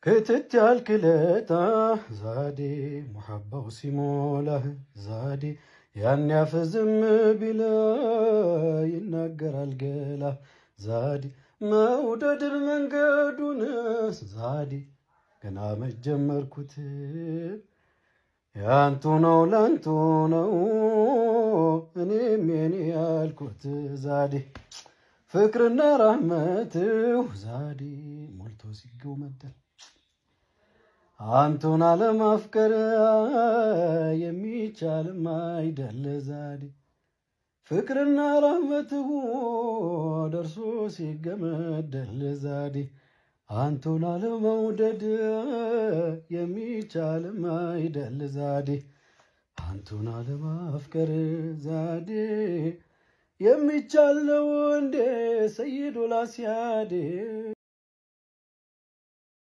ክትት ያልክለታ ዛዴ ሙሐባው ሲሞላህ ዛዴ ያን ያፍዝም ቢላ ይናገራል ገላ ዛዴ መውደድን መንገዱን ዛዴ ገና መጀመርኩት ያንቱ ነው ላንቱ ነው እኔም የኔ ያልኩት ዛዴ ፍቅርና ራህመትው ዛዴ ሞልቶ ሲገው መደል አንቱን አለማፍቀር የሚቻልም አይደለ ዛዴ ፍቅርና ራህመትው ደርሶ ሲገመደል ዛዴ አንቱን አለመውደድ የሚቻልም አይደለ ዛዴ አንቱን አለማፍቀር ዛዴ የሚቻል ነው እንዴ ሰይዱ ላስያዴ